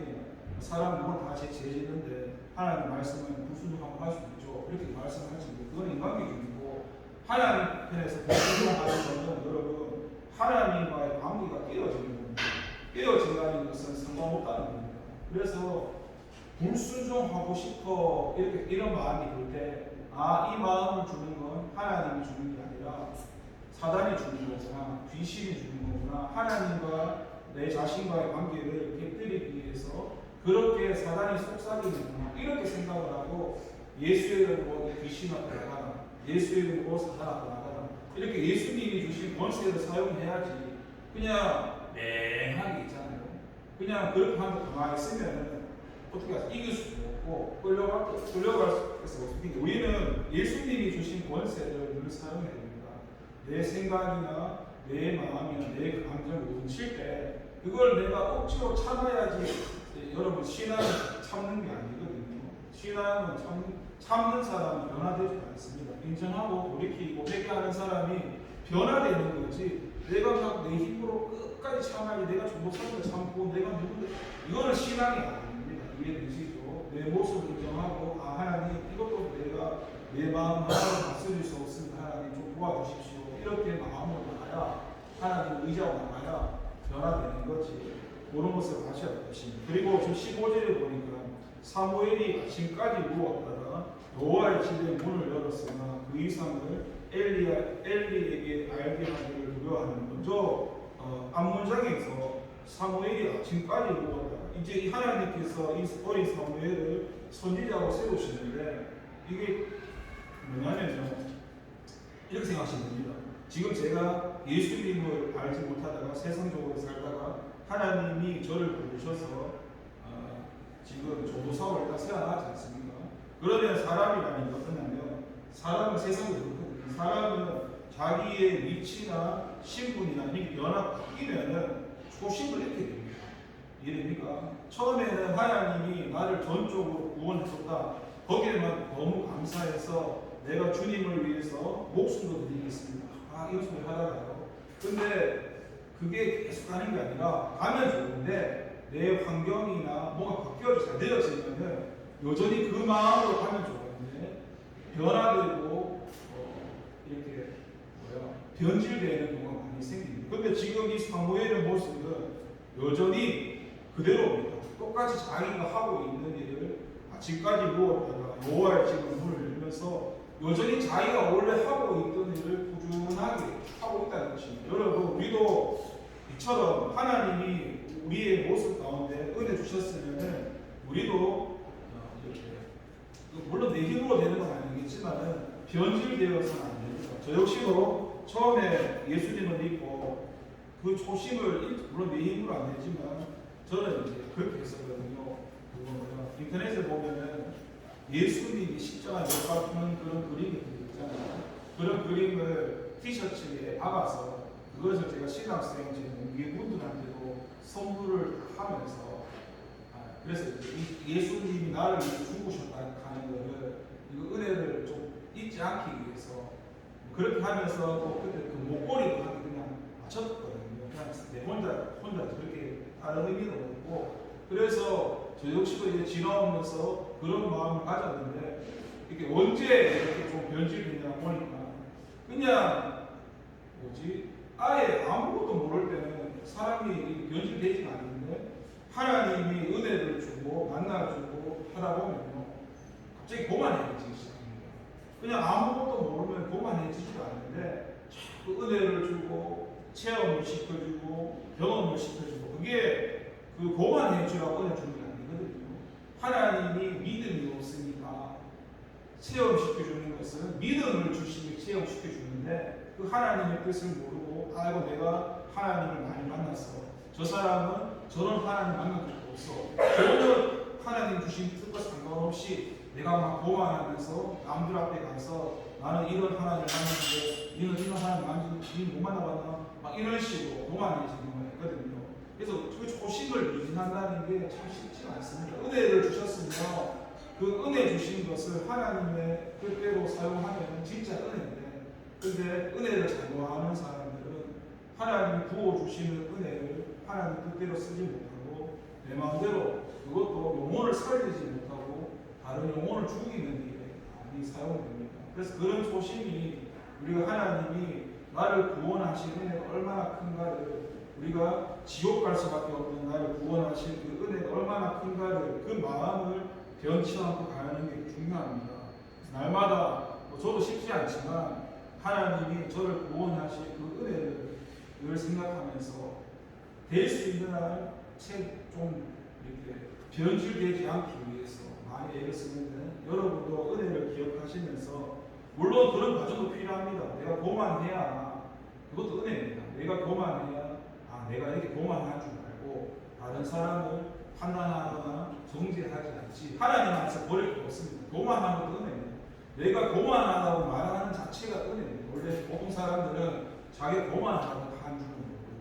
사람 누굴 다 죄지는데 하나님 말씀은 불순종 한번 할 수 있죠, 이렇게 말씀할 수 있고, 그건 인간 기준이고, 하나님 편에서 불순종하는 것은 여러분 하나님과의 관계가 깨어지는 겁니다. 깨어진다는 것은 상관없다는 겁니다. 그래서 불순종하고 싶어 이런 마음이 들 때, 이 마음을 주는 건 하나님이 주는 게 아니라 사단이 주는 거구나, 귀신이 주는 거구나, 하나님과 내 자신과의 관계를 깨뜨리기 위해서 그렇게 사단이 속삭이는구나, 이렇게 생각을 하고 예수의 이름으로 귀신 앞에 나가라, 예수의 이름으로 사단 앞에 나가라, 이렇게 예수님이 주신 권세를 사용해야지 그냥 맹하게 있잖아요. 그냥 그렇게 하면 가만히 있으면 어떻게 하죠? 이길 수도 없고 끌려갈 수 없습니다. 우리는 예수님이 주신 권세를 늘 사용해야 됩니다. 내 생각이나 내 마음이나 내 감정을 훔칠 때 그걸 내가 억지로 참아야지. 여러분, 신앙은 참는 게 아니거든요. 신앙은 참는 사람은 변화되지 않습니다. 인정하고 돌이키고 회개하는 사람이 변화되는 거지, 내가 막 내 힘으로 끝까지 참아야지, 내가 전도사를 참고 내가 누군데, 이거는 신앙이 아닙니다. 이해되시죠? 내 모습을 인정하고, 하나님 이것도 내가 내 마음 하나를 다스릴 수 없습니다, 하나님 좀 도와주십시오, 이렇게 마음으로 나가야, 하나님 의지하고 나가야 변화되는 거지. 그런 것을 아셔야 할 것입니다. 그리고 지금 15절에 보니까 사무엘이 아침까지 누웠다가 여호와의 집에 문을 열었으나 그 이상을 엘리에게 알게 하기를 두려워하는 거죠. 앞문장에서 사무엘이 아침까지 누웠다, 이제 하나님께서 이 어린 사무엘을 선지자로 세우시는데, 이게 뭐냐면요, 이렇게 생각하시면 됩니다. 지금 제가 예수님을 알지 못하다가 세상적으로 살다가 하나님이 저를 부르셔서 지금 전도사로 일단 세워나가지 않습니까? 그러면 사람이라는 게 어떠냐면, 사람은 세상에 그렇거든요. 사람은 자기의 위치나 신분이나 이렇게 변화 바뀌면은 초심을 잃게 됩니다. 이해됩니까? 처음에는 하나님이 나를 전적으로 구원했었다. 거기에만 너무 감사해서 내가 주님을 위해서 목숨도 드리겠습니다. 이런 소리 하다가요. 근데 그게 계속 가는 게 아니라 가면 좋은데 내 환경이나 뭐가 바뀌어서 잘 되어지면은 여전히 그 마음으로 가면 좋은데 변화되고 이렇게 변질되는 경우가 많이 생깁니다. 근데 지금 이 사무엘의 모습은 여전히 그대로입니다. 똑같이 자기가 하고 있는 일을 집까지 누웠다가 여호와의 집을 문을 열면서 여전히 자기가 원래 하고 있던 일을 꾸준하게 하고 있다는 것입니다. 여러분, 우리도 이처럼 하나님이 우리의 모습 가운데 은혜 주셨으면 우리도 이렇게 물론 내 힘으로 되는 건 아니겠지만 변질되어서는 안 됩니다. 저 역시도 처음에 예수님을 믿고 그 초심을 물론 내 힘으로 안 되지만 저는 이제 그렇게 했었거든요. 인터넷에 보면은 예수님이 십자가에 못 박히는 그런 그림이 있잖아요. 그런 그림을 티셔츠에 박아서 그것을 제가 신학생 동기분들한테도 선물을 하면서 그래서 예수님이 나를 위해서 죽으셨다 하는 거를 이거 은혜를 좀 잊지 않기 위해서 그렇게 하면서 또 그때 그 목걸이도 그냥 맞췄거든요. 그냥 내 혼자 그렇게 다른 의미는 없고 그래서 저 역시도 이제 지나오면서 그런 마음을 가졌는데 이게 언제 이렇게 좀 변질되냐 보니까 그냥 아예 아무것도 모를 때는 사람이 변질되지가 않는데 하나님이 은혜를 주고 만나주고 하다 보면요 갑자기 교만해지기 시작합니다. 그냥 아무것도 모르면 교만해지지가 않는데 자꾸 은혜를 주고 체험을 시켜주고 경험을 시켜주고 그게 그 교만해주라고 은혜 주는 게 아니거든요. 하나님이 믿음이 없으니까 체험시켜주는 것은 믿음을 주시면 체험시켜주는데 그 하나님의 뜻을 모르고 아이고 내가 하나님을 많이 만났어. 저 사람은 저런 하나님 만난 적도 없어. 저는 하나님 주신 뜻과 상관없이 내가 막 교만하면서 남들 앞에 가서 나는 이런 하나님을 만났는데 니는 이런 하나님 니는 못 만나봤나? 막 이런 식으로 교만해지는 걸 했거든요. 그래서 그 초심을 유지한다는 게 참 쉽지 않습니다. 은혜를 주셨으면 그 은혜 주신 것을 하나님의 뜻대로 사용하면 진짜 은혜인데 근데 은혜를 잘못하는 사람들은 하나님이 부어주시는 은혜를 하나님 뜻대로 쓰지 못하고 내 마음대로 그것도 영혼을 살리지 못하고 다른 영혼을 죽이는 일에 많이 사용됩니다. 그래서 그런 초심이 우리가 하나님이 나를 구원하신 은혜가 얼마나 큰가를 우리가 지옥 갈 수밖에 없는 나를 구원하신 그 은혜가 얼마나 큰가를 그 마음을 변치 않고 가는 게 중요합니다. 날마다 저도 쉽지 않지만 하나님이 저를 구원하신 그 은혜를 생각하면서 될 수 있는 한 좀 이렇게 변질되지 않기 위해서 많이 애를 쓰는데 여러분도 은혜를 기억하시면서 물론 그런 과정도 필요합니다. 내가 교만해야 그것도 은혜입니다. 내가 교만해야 내가 이렇게 교만할 줄 알고 다른 사람을 판단하거나 정죄하지 않지. 하나님 안에서 버릴 거 없습니다. 교만한 것도 은혜입니다. 내가 교만하다고 말하는 자체가 은혜입니다. 원래 보통 사람들은 자기가 교만하다고 한 줄은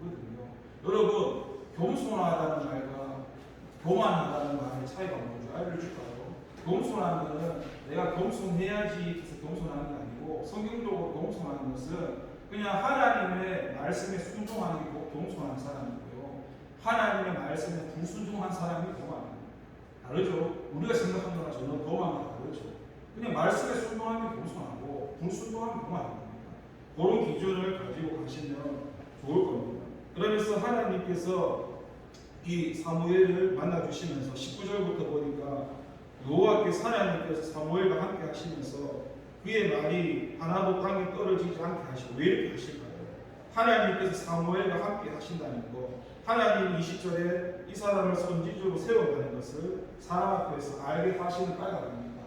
모르거든요. 여러분 겸손하다는 말과 교만하다는 말의 차이가 뭔지 알려줄까요? 겸손하면 내가 겸손해야지 해서 겸손하는 게 아니고 성경적으로 겸손하는 것은 그냥 하나님의 말씀에 순종하는 게 겸손한 사람이고요. 하나님의 말씀에 불순종한 사람이 교만합니다. 다르죠? 우리가 생각하는 거랑 전혀 교만과 다르죠. 그냥 말씀에 순종하는 게 겸손하고 불순종하는 게 교만합니다. 그런 기준을 가지고 가시면 좋을 겁니다. 그러면서 하나님께서 이 사무엘을 만나주시면서 19절부터 보니까 여호와께서 하나님께서 사무엘과 함께 하시면서 그의 말이 하나도 땅에 떨어지지 않게 하시고 왜 이렇게 하실까요? 하나님께서 사무엘과 함께 하신다는 거 하나님 20절에 이 사람을 선지자로 세운다는 것을 사람 앞에서 알게 하시는 까닭입니다.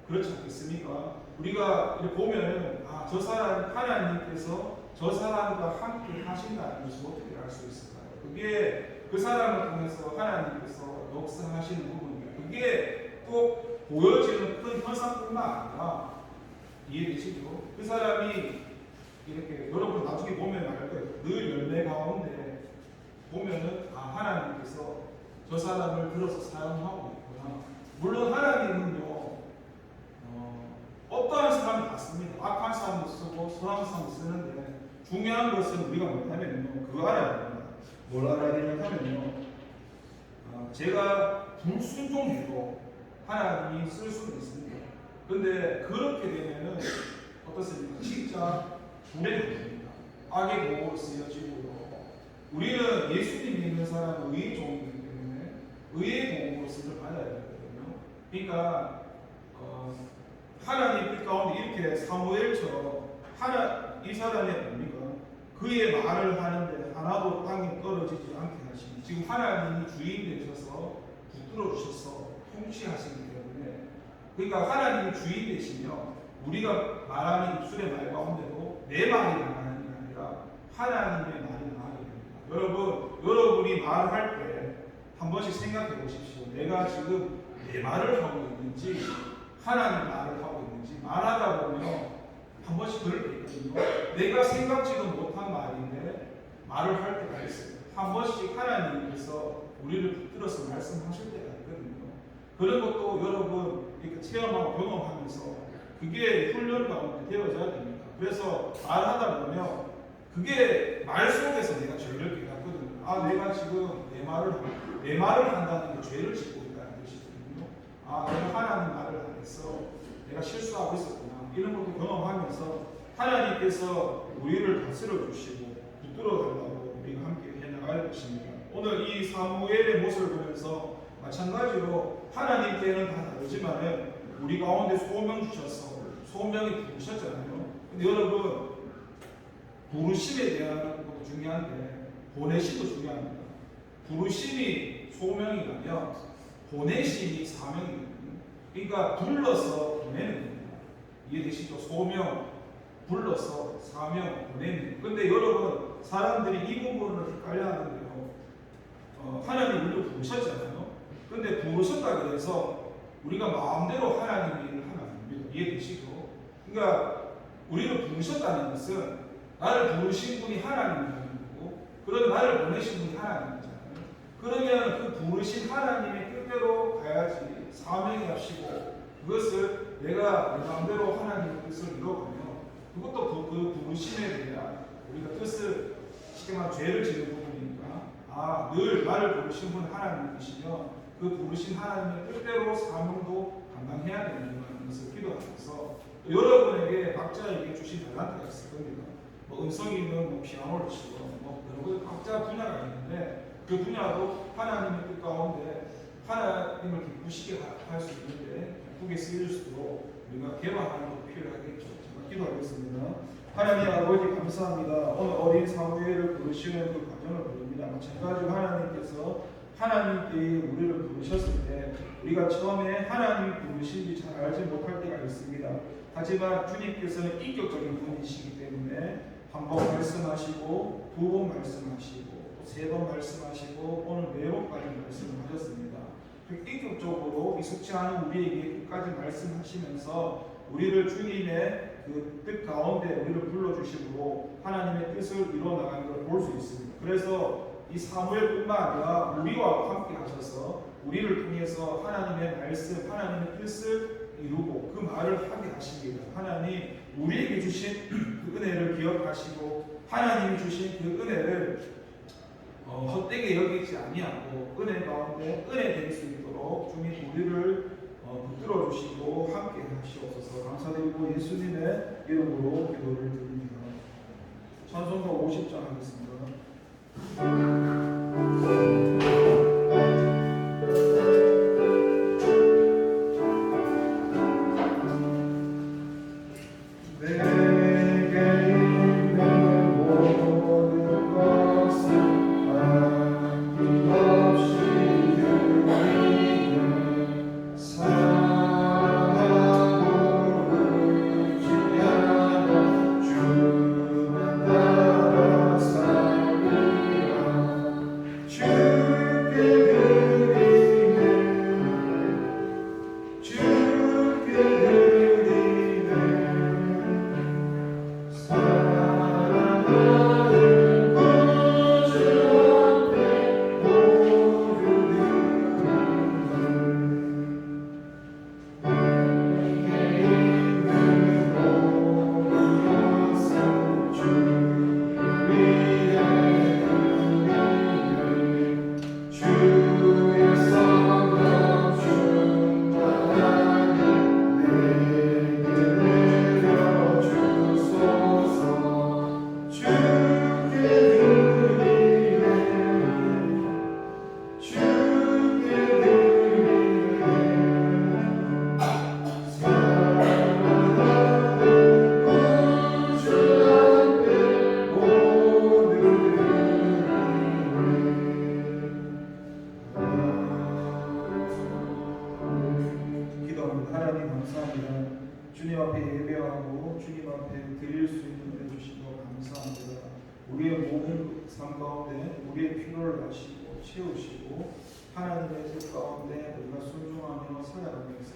그렇지 않겠습니까? 우리가 이렇게 보면 저 사람 하나님께서 저 사람과 함께 하신다는 것을 어떻게 알 수 있을까요? 그게 그 사람을 통해서 하나님께서 역사하시는 부분입니다. 그게 꼭 보여지는 큰 현상뿐만 아니라 이해되시죠? 그 사람이 이렇게 여러분 나중에 보면 알 거예요. 늘 열매 가운데 보면은 하나님께서 저 사람을 들어서 사용하고 있구나. 물론 하나님은요 어떠한 사람이 다 씁니다. 악한 사람도 쓰고 선한 사람도 쓰는데 중요한 것은 우리가 뭐냐면요 그거 알아야 됩니다. 뭘 알아야 되냐면요 제가 불순종해도 하나님이 쓸 수는 있습니다. 근데 그렇게 되면은 어떻습니까? 진짜 불행이 됩니다. 악의 도구로 쓰여지고요. 우리는 예수님이 있는 사람은 의의 종이기 때문에 의의 도구로 쓰를 받아야 되거든요. 그러니까 하나님 뜻 가운데 이렇게 사무엘처럼 이 사람이 뭡니까? 그의 말을 하는데 하나도 땅에 떨어지지 않게 하시니 지금 하나님이 주인 되셔서 붙들어 주셔서 통치하시기 때문에 그러니까 하나님이 주인 되시며 우리가 말하는 입술의 말 가운데도 내 말이 나가는 게 아니라 하나님의 말이 나가게 됩니다. 여러분이 말을 할 때 한 번씩 생각해 보십시오. 내가 지금 내 말을 하고 있는지 하나님 말을 하고 있는지 말하다 보면 한 번씩 그럴 때 있거든요. 내가 생각지도 못한 말인데 말을 할 때가 있어요. 한 번씩 하나님께서 우리를 붙들어서 말씀하실 때가 있거든요. 그런 것도 여러분 이렇게 체험하고 경험하면서 그게 훈련 가운데 되어져야 됩니다. 그래서 말하다 보면 그게 말 속에서 내가 죄를 깨닫거든요. 아, 내가 지금 내 말을 한다는 게 죄를 짓고 있다는 뜻이거든요. 아, 내가 하나님 말을 안 했어. 내가 실수하고 있었구나. 이런 것도 경험하면서 하나님께서 우리를 다스려 주시고 붙들어 달라고 우리가 함께 해나갈 것입니다. 오늘 이 사무엘의 모습을 보면서 마찬가지로 하나님께는 다 다르지만은 우리 가운데 소명 주셔서 소명이 부르셨잖아요. 근데 여러분 부르심에 대한 것도 중요한데 보내심도 중요합니다. 부르심이 소명이라면 보내심이 사명이거든요. 그러니까 불러서 보내는 겁니다. 이해되시죠? 소명, 불러서 사명, 보내는. 근데 여러분 사람들이 이 부분을 헷갈려 하는데요. 하나님 우리를 부르셨잖아요. 근데 부르셨다고 해서 우리가 마음대로 하나님 일을 하면 안 됩니다. 이해되시죠? 그러니까 우리를 부르셨다는 것은 나를 부르신 분이 하나님이고 그러면 나를 보내신 분이 하나님이잖아요. 그러면 그 부르신 하나님의 뜻대로 가야지 사명이 합시고 그것을 내가 내 마음대로 하나님의 뜻을 이뤄가면 그것도 그 부르심에 대한 우리가 뜻을 쉽게 말하면 죄를 지는 부분이니까 늘 나를 부르신 분은 하나님이시며 그 부르신 하나님의 뜻대로 사명도 감당해야 되는 것을 기도하면서 여러분에게 각자에게 주신 달란트가 있을 겁니다. 음성이는 피아노를 치고 여러 각자 분야가 있는데 그 분야도 하나님의 뜻 가운데 하나님을 기쁘시게 할 수 있는데 기쁘게 쓰일 수 있도록 우리가 개방하는 것도 필요하겠죠. 정말 기도하겠습니다. 하나님 아버지 감사합니다. 오늘 어린 사무엘을 부르시는 그 과정을 부릅니다. 마찬가지로 하나님께서 하나님 때에 우리를 부르셨을 때 우리가 처음에 하나님이 부르신지 잘 알지 못할 때가 있습니다. 하지만 주님께서는 인격적인 분이시기 때문에 한 번 말씀하시고 두 번 말씀하시고 세 번 말씀하시고 오늘 네 번까지 말씀하셨습니다. 인격적으로 익숙치 않은 우리에게 끝까지 말씀하시면서 우리를 주님의 그 뜻 가운데 우리를 불러주심으로 하나님의 뜻을 이루어나가는 걸 볼 수 있습니다. 그래서 이 사무엘뿐만 아니라 우리와 함께 하셔서 우리를 통해서 하나님의 말씀, 하나님의 뜻을 이루고 그 말을 하게 하십니다. 하나님 우리에게 주신 그 은혜를 기억하시고 하나님이 주신 그 은혜를 헛되게 여기지 아니하고 은혜 가운데 은혜 될 수 있도록 주님 우리를 붙들어 주시고 함께 하시옵소서. 감사드리고 예수님의 이름으로 기도를 드립니다. 찬송가 50장 하겠습니다. 주 감사합니다. 주님 앞에 예배하고 주님 앞에 드릴 수 있는 은혜 주신 거 감사합니다. 우리의 모든 삶 가운데 우리의 필요를 아시고 채우시고 하나님의 뜻 가운데 우리가 순종하며 살아가면서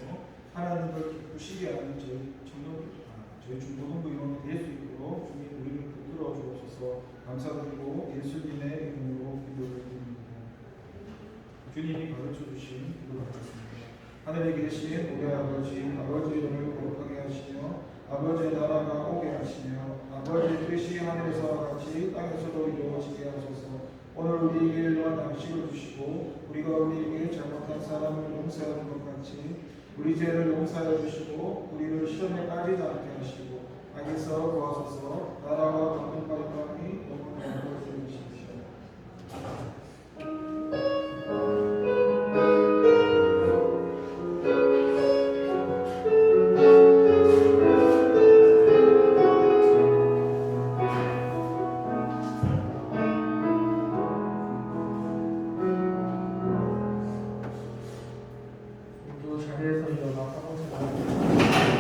하나님을 기쁘시게 하는 저희 중고등부 이론이 될 수 있도록 주님 우리를 붙들어 주옵소서. 감사드리고 예수님의 이름으로 기도를 드립니다. 주님이 가르쳐 주신 기도 받겠습니다. 하늘에 계신 우리 아버지 이름을 거룩하게 하시며 아버지의 나라가 오게 하시며 아버지의 뜻이 하늘에서와 같이 땅에서도 이루어지게 하소서. 오늘 우리에게 일용할 양식을 주시고 우리가 우리에게 잘못한 사람을 용서하는 것 같이 우리 죄를 용서하여 주시고 우리를 시험에 빠지지 않게 하시고 악에서 구하소서. 나라와 권능과 영광이 영원히 아버지의 것이시오. 또 자리에서 일어나 사모님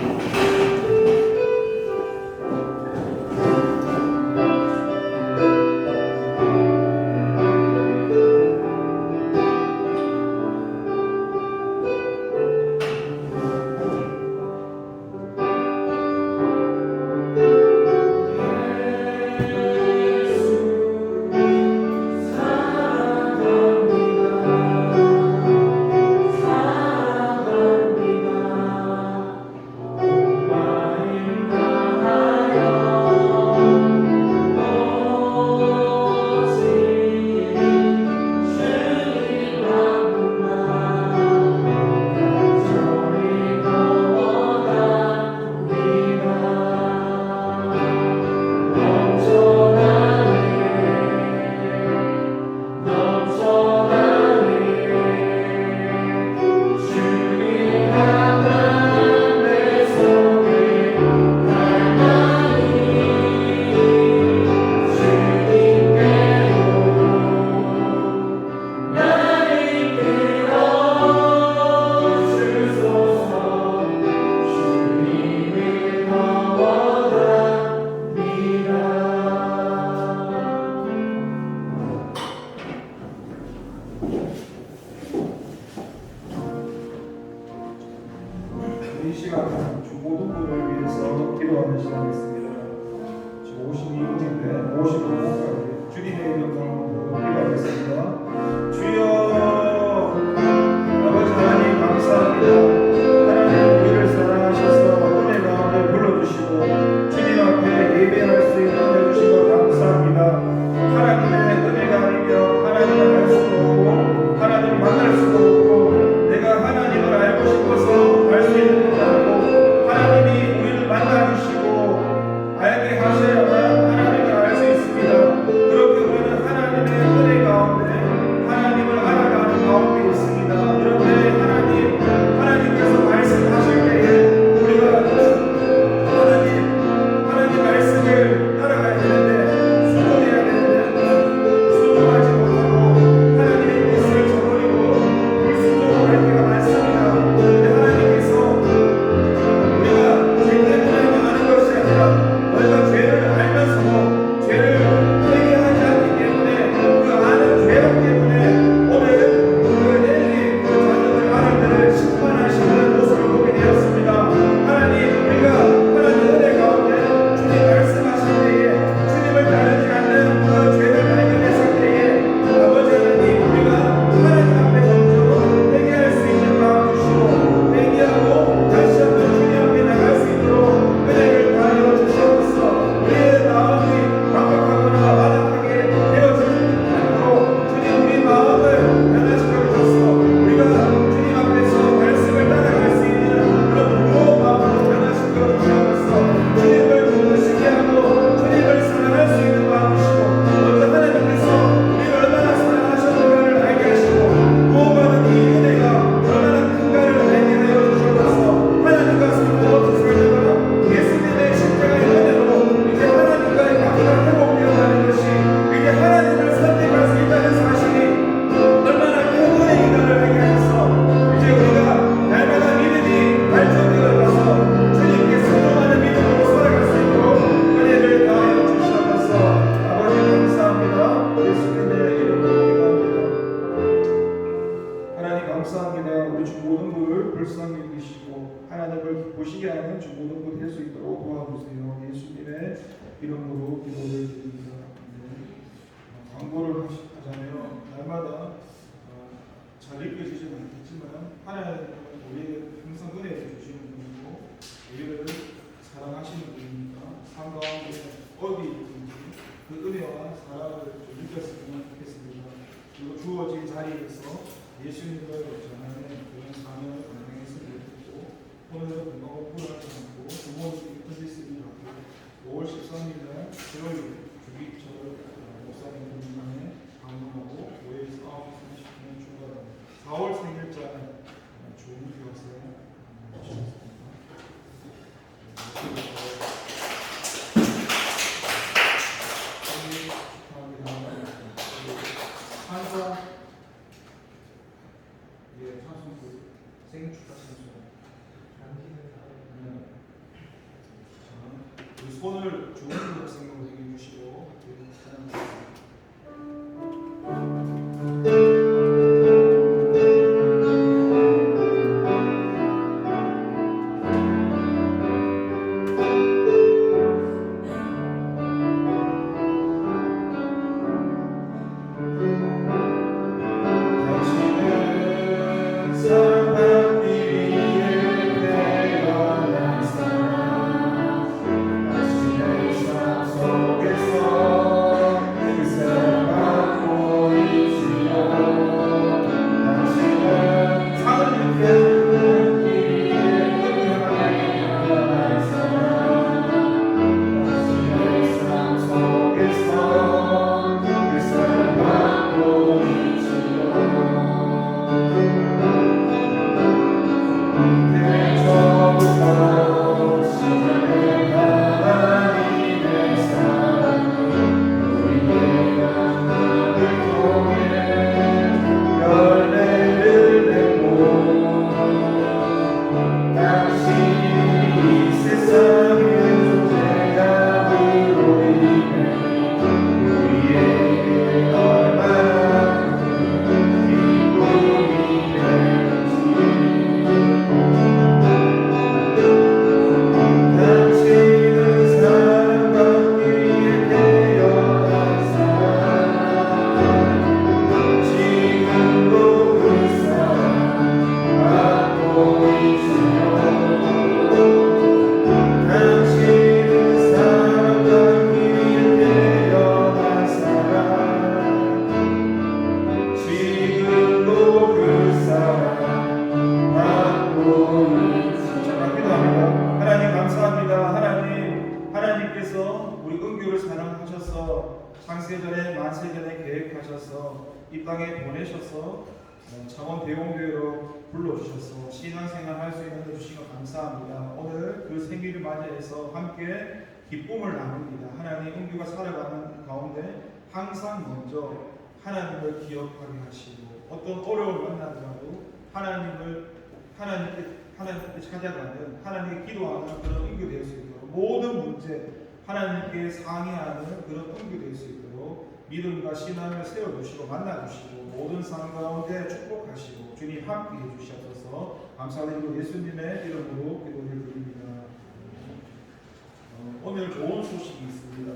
이 시간은 중고등부를 위해서 기도하는 시간이었습니다. 지금 52분인데 55분까지 주님의 이름으로 기도하겠습니다. 주여 아버지 하나님 감사합니다. 하나님 우리를 사랑하셔서 은혜 가운데 불러주시고 주님 앞에 예배할 수 있는 은혜 주신 것 감사합니다. 하나님의 은혜가 아니면 하나님을 알 수도 없고 하나님을 만날 수도 없고 내가 하나님을 알고 싶어서 알 수 있는 것도 아니고 하나님이 우리를 만나주시고 알게 하셔야만 하나님을 알 수 있습니다. 그렇게 우리는 감사합니다. 우리 중고등부를 불쌍히 여기시고 하나님을 기쁘시게 하는 중고등부 될 수 있도록 도와주세요. 예수님의 이름으로 기도를 드립니다. 광고를 하자면 날마다 잘 읽혀지지는 않겠지만 하나님은 우리에게 항상 은혜를 주시는 분이고 우리를 사랑하시는 분이니까 삶 가운데 어디 있든지 그 은혜와 사랑을 좀 느꼈으면 좋겠습니다. 그리고 주어진 자리에서 예수님을 전하는 그런 사명을 감당했으면 좋겠고 오늘은 건강을 불안하지 않고 부모님께 컨디스를 하고 5월 13일 토요일 주기철 목사님 분만에 방문하고 5일에서 9시 30분에 출발합니다. 4월 생일자는 좋은 교세 모시겠습니다. 찬송 찬송 생일 축하 찬송 그 손을 좋은 학생으로 해주시고 찬양하겠습니다. 하나님께서 우리 은규를 사랑하셔서 창세전에 만세전에 계획하셔서 이 땅에 보내셔서 창원 대용교회로 불러주셔서 신앙생활 할 수 있는 데 주시고 감사합니다. 오늘 그 생일을 맞이해서 함께 기쁨을 나눕니다. 하나님 은규가 살아가는 가운데 항상 먼저 하나님을 기억하게 하시고 어떤 어려움을 만나더라도 하나님께 찾아가는 하나님께 기도하는 그런 은규 될 수 있도록 모든 문제 하나님께 상의하는 그런 은규 될 수 있도록 믿음과 신앙을 세워주시고 만나주시고 모든 삶 가운데 축복하시고 주님 함께 해주셔서 감사드리고 예수님의 이름으로 기도를 드립니다. 오늘 좋은 소식이 있습니다.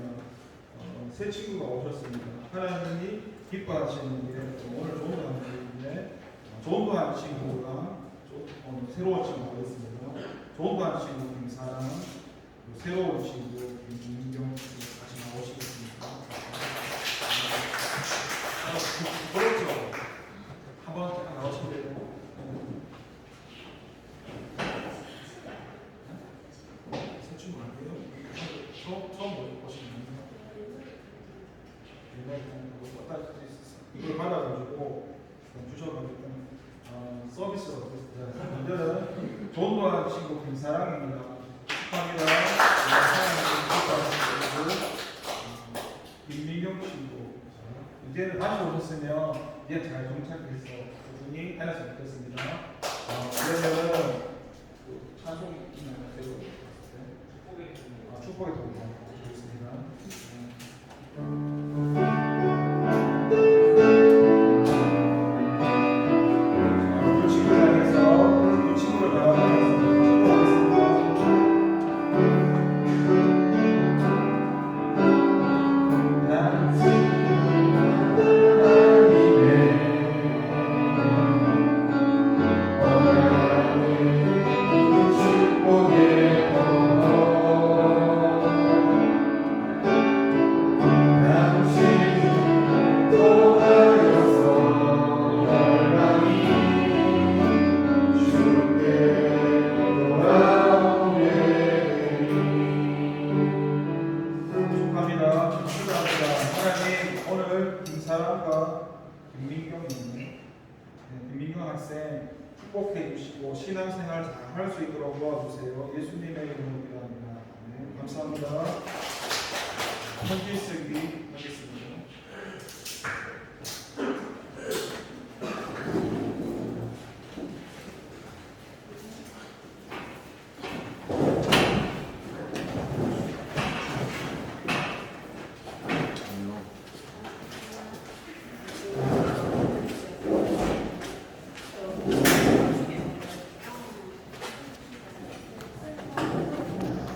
새 친구가 오셨습니다. 하나님이 기뻐하시는 일에 오늘 좋은 날인데 좋은 친구가 새로운 친구가 있습니다. 좋은 친구 김사랑 새로운 친구 김민경 같이 나오시겠습니다. 그렇죠. 한번 나오시면 새 친구 아니에요? 처음 보시는 이걸 받아가지고 주셔가지고 서비스로 먼저는 좋은 친구 김사랑입니다. 축하합니다. 김민경 친구 이제는 다시 오셨으면 이제 잘 정착해서 그분이 다녔으면 좋겠습니다. 그러면 찬송이 있나요? 축복의 도움 드리겠습니다. 학생 축복해 주시고 신앙생활 잘 할 수 있도록 도와주세요. 예수님의 이름으로 기도합니다. 네, 감사합니다. 현지 쓰기 하겠습니다.